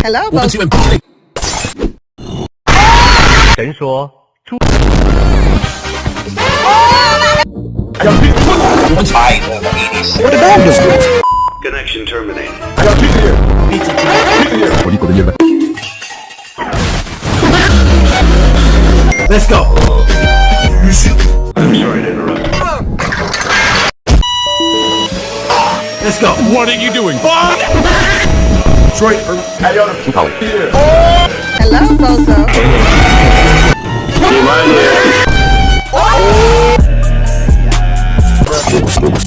Hello, 我们支援部队。神说出。我们踩。What about this? Connection terminated. Let's go. I'm sorry to interrupt. Let's go. What are you doing? Fuck! Detroit. Hello, Bozo. Right here.